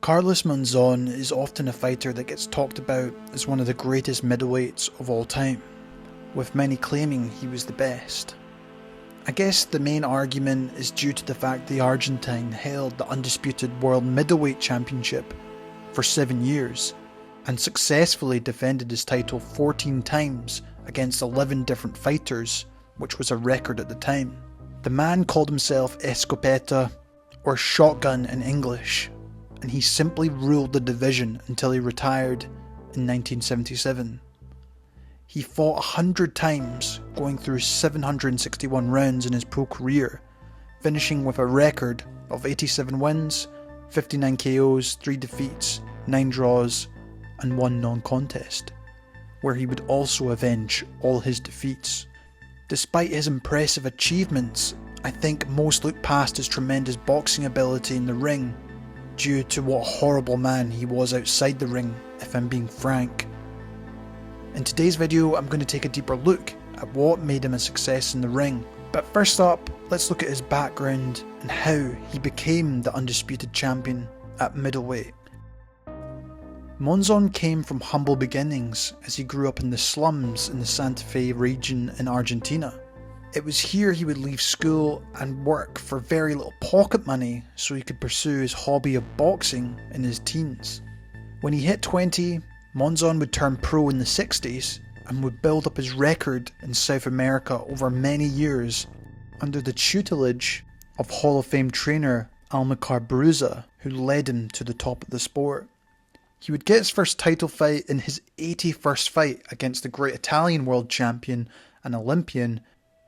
Carlos Monzon is often a fighter that gets talked about as one of the greatest middleweights of all time, with many claiming he was the best. I guess the main argument is due to the fact the Argentine held the undisputed World Middleweight Championship for 7 years and successfully defended his title 14 times against 11 different fighters, which was a record at the time. The man called himself Escopeta, or Shotgun in English, and he simply ruled the division until he retired in 1977. He fought 100 times, going through 761 rounds in his pro career, finishing with a record of 87 wins, 59 KOs, 3 defeats, 9 draws, and 1 non-contest, where he would also avenge all his defeats. Despite his impressive achievements, I think most look past his tremendous boxing ability in the ring due to what a horrible man he was outside the ring, if I'm being frank. In today's video, I'm going to take a deeper look at what made him a success in the ring. But first up, let's look at his background and how he became the undisputed champion at middleweight. Monzon came from humble beginnings as he grew up in the slums in the Santa Fe region in Argentina. It was here he would leave school and work for very little pocket money so he could pursue his hobby of boxing in his teens. When he hit 20, Monzon would turn pro in the 60s and would build up his record in South America over many years under the tutelage of Hall of Fame trainer Amilcar Bruza, who led him to the top of the sport. He would get his first title fight in his 81st fight against the great Italian world champion and Olympian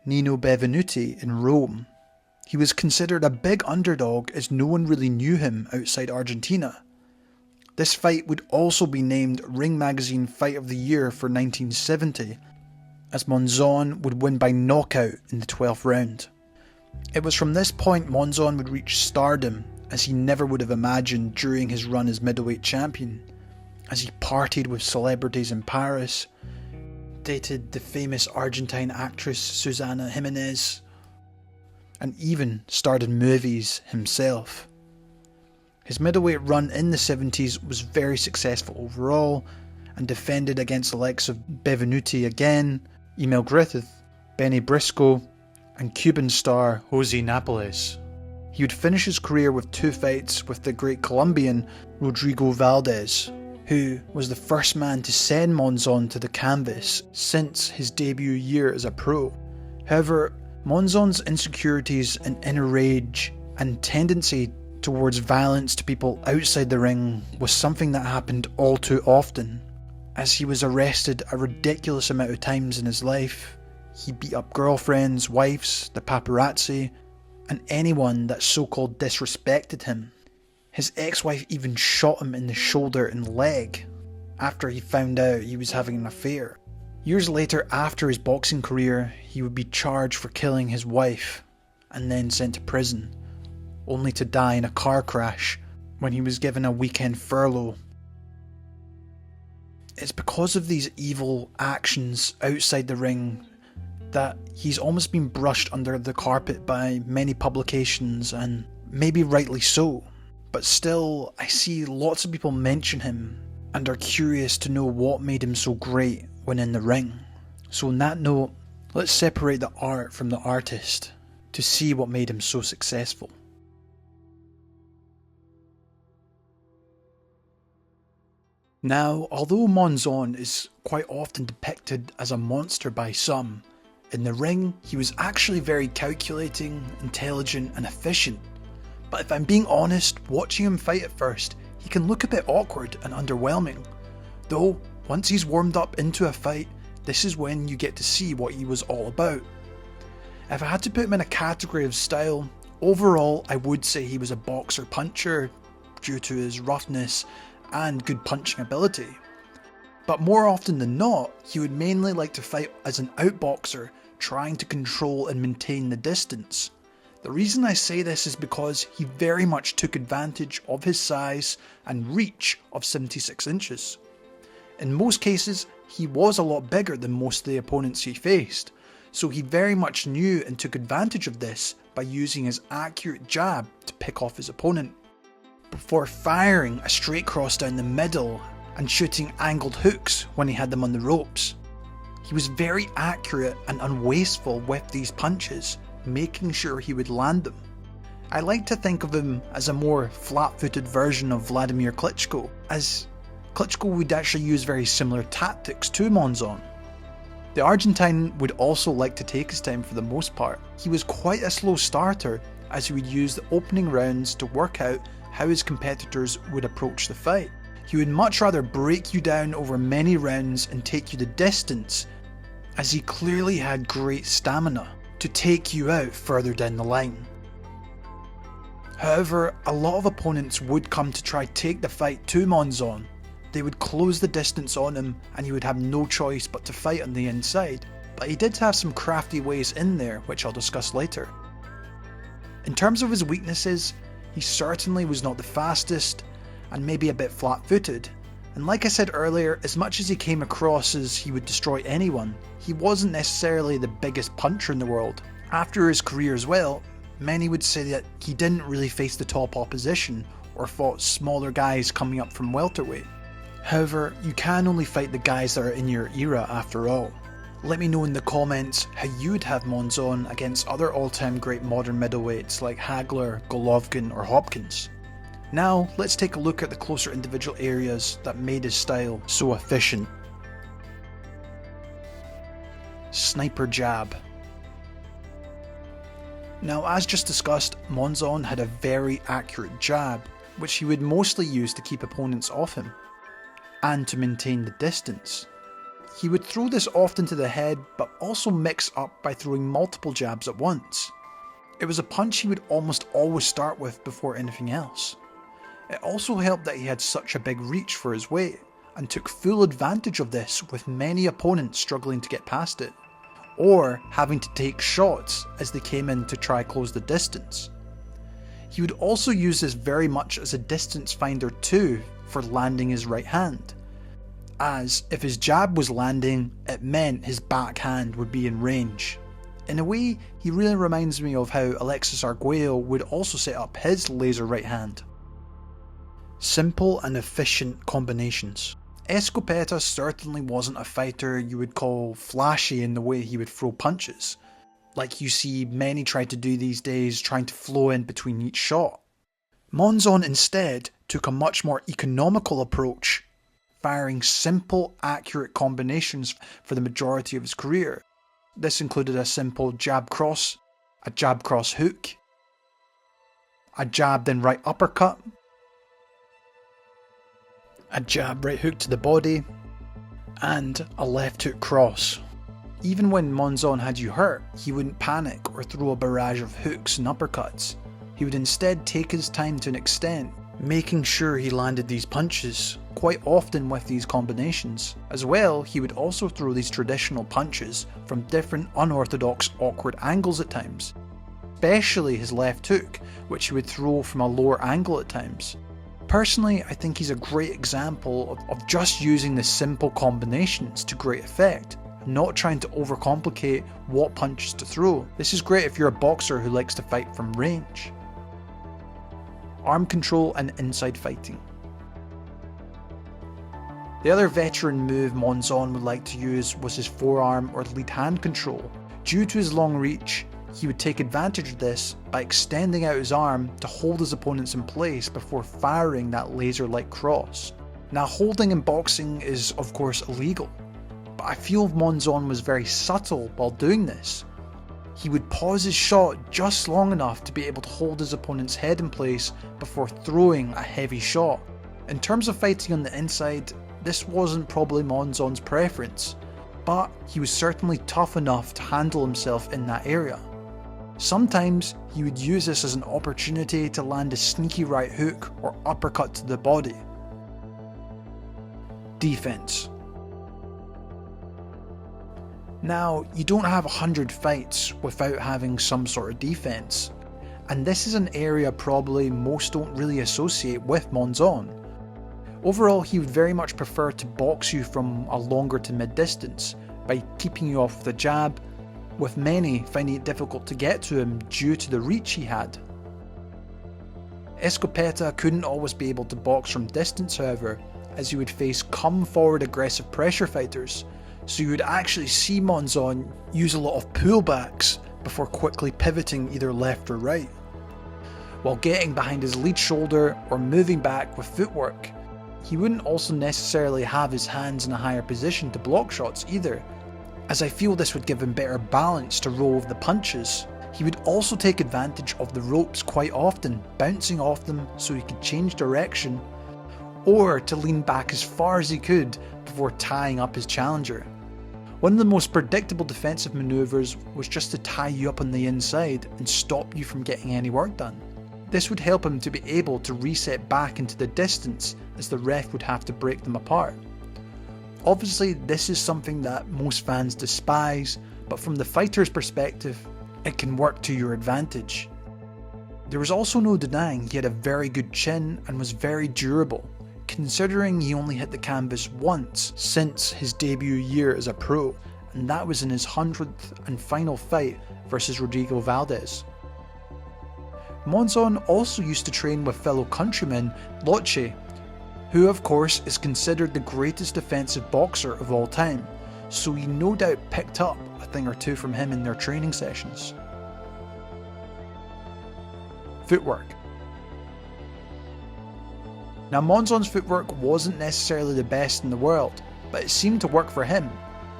Nino Benvenuti in Rome. He was considered a big underdog as no one really knew him outside Argentina. This fight would also be named Ring Magazine Fight of the Year for 1970, as Monzon would win by knockout in the 12th round. It was from this point Monzon would reach stardom, as he never would have imagined during his run as middleweight champion, as he partied with celebrities in Paris, dated the famous Argentine actress Susana Jimenez, and even starred in movies himself. His middleweight run in the 70s was very successful overall, and defended against the likes of Benvenuti again, Emil Griffith, Benny Briscoe, and Cuban star Jose Napoles. He would finish his career with 2 fights with the great Colombian Rodrigo Valdez, who was the first man to send Monzon to the canvas since his debut year as a pro. However, Monzon's insecurities and inner rage and tendency towards violence to people outside the ring was something that happened all too often, as he was arrested a ridiculous amount of times in his life. He beat up girlfriends, wives, the paparazzi, and anyone that so-called disrespected him. His ex-wife even shot him in the shoulder and leg after he found out he was having an affair. Years later, after his boxing career, he would be charged for killing his wife and then sent to prison, only to die in a car crash when he was given a weekend furlough. It's because of these evil actions outside the ring that he's almost been brushed under the carpet by many publications, and maybe rightly so. But still, I see lots of people mention him and are curious to know what made him so great when in the ring. So on that note, let's separate the art from the artist to see what made him so successful. Now, although Monzon is quite often depicted as a monster by some, in the ring he was actually very calculating, intelligent and efficient. But if I'm being honest, watching him fight at first, he can look a bit awkward and underwhelming. Though, once he's warmed up into a fight, this is when you get to see what he was all about. If I had to put him in a category of style, overall I would say he was a boxer-puncher due to his roughness and good punching ability. But more often than not, he would mainly like to fight as an outboxer, trying to control and maintain the distance. The reason I say this is because he very much took advantage of his size and reach of 76 inches. In most cases, he was a lot bigger than most of the opponents he faced, so he very much knew and took advantage of this by using his accurate jab to pick off his opponent. before firing a straight cross down the middle and shooting angled hooks when he had them on the ropes. He was very accurate and unwasteful with these punches, making sure he would land them. I like to think of him as a more flat-footed version of Vladimir Klitschko, as Klitschko would actually use very similar tactics to Monzon. The Argentine would also like to take his time for the most part. He was quite a slow starter, as he would use the opening rounds to work out how his competitors would approach the fight. He would much rather break you down over many rounds and take you the distance, as he clearly had great stamina to take you out further down the line. However, a lot of opponents would come to try take the fight to Monzon. They would close the distance on him and he would have no choice but to fight on the inside, but he did have some crafty ways in there, which I'll discuss later. In terms of his weaknesses, he certainly was not the fastest and maybe a bit flat-footed, and like I said earlier, as much as he came across as he would destroy anyone, he wasn't necessarily the biggest puncher in the world. After his career as well, many would say that he didn't really face the top opposition or fought smaller guys coming up from welterweight. However, you can only fight the guys that are in your era after all. Let me know in the comments how you would have Monzon against other all-time great modern middleweights like Hagler, Golovkin or Hopkins. Now, let's take a look at the closer individual areas that made his style so efficient. Sniper jab. Now, as just discussed, Monzon had a very accurate jab, which he would mostly use to keep opponents off him, and to maintain the distance. He would throw this often to the head, but also mix up by throwing multiple jabs at once. It was a punch he would almost always start with before anything else. It also helped that he had such a big reach for his weight, and took full advantage of this with many opponents struggling to get past it, or having to take shots as they came in to try close the distance. He would also use this very much as a distance finder too for landing his right hand, as if his jab was landing, it meant his backhand would be in range. In a way, he really reminds me of how Alexis Arguello would also set up his laser right hand. Simple and efficient combinations. Escopeta certainly wasn't a fighter you would call flashy in the way he would throw punches, like you see many try to do these days, trying to flow in between each shot. Monzon instead took a much more economical approach, firing simple, accurate combinations for the majority of his career. This included a simple jab cross, a jab cross hook, a jab then right uppercut, a jab right hook to the body, and a left hook cross. Even when Monzon had you hurt, he wouldn't panic or throw a barrage of hooks and uppercuts. He would instead take his time to an extent, making sure he landed these punches, quite often with these combinations. As well, he would also throw these traditional punches from different unorthodox, awkward angles at times, especially his left hook, which he would throw from a lower angle at times. Personally, I think he's a great example of just using the simple combinations to great effect, not trying to overcomplicate what punches to throw. This is great if you're a boxer who likes to fight from range. Arm control and inside fighting. The other veteran move Monzon would like to use was his forearm or lead hand control. Due to his long reach, he would take advantage of this by extending out his arm to hold his opponents in place before firing that laser-like cross. Now, holding in boxing is of course illegal, but I feel Monzon was very subtle while doing this. He would pause his shot just long enough to be able to hold his opponent's head in place before throwing a heavy shot. In terms of fighting on the inside, this wasn't probably Monzon's preference, but he was certainly tough enough to handle himself in that area. Sometimes he would use this as an opportunity to land a sneaky right hook or uppercut to the body. Defense. Now, you don't have 100 fights without having some sort of defense, and this is an area probably most don't really associate with Monzon. Overall, he would very much prefer to box you from a longer to mid distance by keeping you off the jab, with many finding it difficult to get to him due to the reach he had. Escopeta couldn't always be able to box from distance, however, as he would face come-forward aggressive pressure fighters, so you would actually see Monzon use a lot of pullbacks before quickly pivoting either left or right, while getting behind his lead shoulder or moving back with footwork. He wouldn't also necessarily have his hands in a higher position to block shots either, as I feel this would give him better balance to roll with the punches. He would also take advantage of the ropes quite often, bouncing off them so he could change direction, or to lean back as far as he could before tying up his challenger. One of the most predictable defensive maneuvers was just to tie you up on the inside and stop you from getting any work done. This would help him to be able to reset back into the distance, as the ref would have to break them apart. Obviously, this is something that most fans despise, but from the fighter's perspective, it can work to your advantage. There was also no denying he had a very good chin and was very durable, considering he only hit the canvas once since his debut year as a pro, and that was in his 100th and final fight versus Rodrigo Valdez. Monzon also used to train with fellow countryman Loche, who of course is considered the greatest defensive boxer of all time, so he no doubt picked up a thing or two from him in their training sessions. Footwork. Now, Monzon's footwork wasn't necessarily the best in the world, but it seemed to work for him.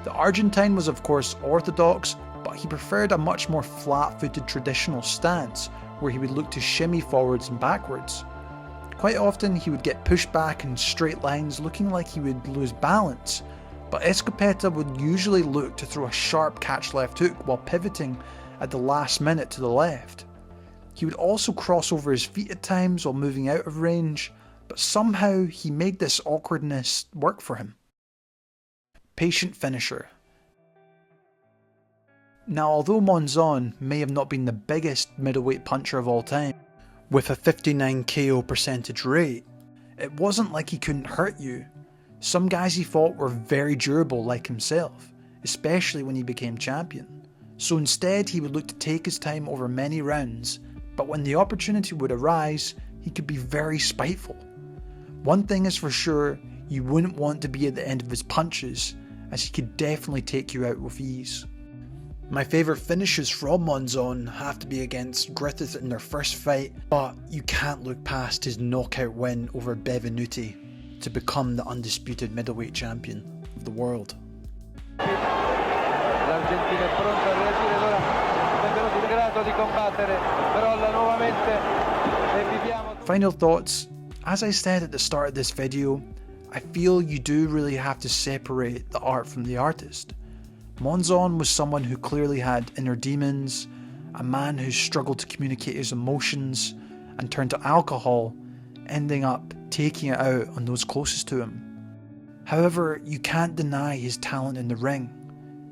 The Argentine was of course orthodox, but he preferred a much more flat-footed traditional stance, where he would look to shimmy forwards and backwards. Quite often he would get pushed back in straight lines, looking like he would lose balance, but Escopeta would usually look to throw a sharp catch left hook while pivoting at the last minute to the left. He would also cross over his feet at times while moving out of range, but somehow he made this awkwardness work for him. Patient finisher. Now, although Monzon may have not been the biggest middleweight puncher of all time, with a 59 KO percentage rate, it wasn't like he couldn't hurt you. Some guys he fought were very durable like himself, especially when he became champion. So instead he would look to take his time over many rounds, but when the opportunity would arise, he could be very spiteful. One thing is for sure, you wouldn't want to be at the end of his punches, as he could definitely take you out with ease. My favourite finishes from Monzon have to be against Griffith in their first fight, but you can't look past his knockout win over Bevenuti to become the undisputed middleweight champion of the world. L'Argentina è pronta a reagire, allora Benvenuti in grado di combattere, però nuovamente viviamo. Final thoughts. As I said at the start of this video, I feel you do really have to separate the art from the artist. Monzon was someone who clearly had inner demons, a man who struggled to communicate his emotions and turned to alcohol, ending up taking it out on those closest to him. However, you can't deny his talent in the ring.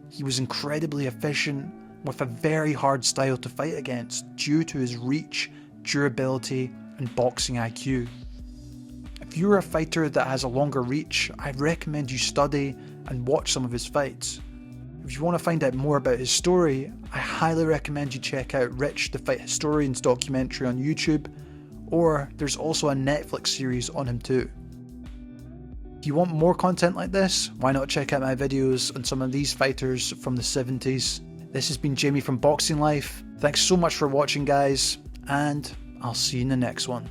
He was incredibly efficient, with a very hard style to fight against due to his reach, durability and boxing IQ. If you're a fighter that has a longer reach, I recommend you study and watch some of his fights. If you want to find out more about his story, I highly recommend you check out Rich the Fight Historian's documentary on YouTube, or there's also a Netflix series on him too. If you want more content like this, why not check out my videos on some of these fighters from the 70s. This has been Jamie from Boxing Life. Thanks so much for watching, guys, and I'll see you in the next one.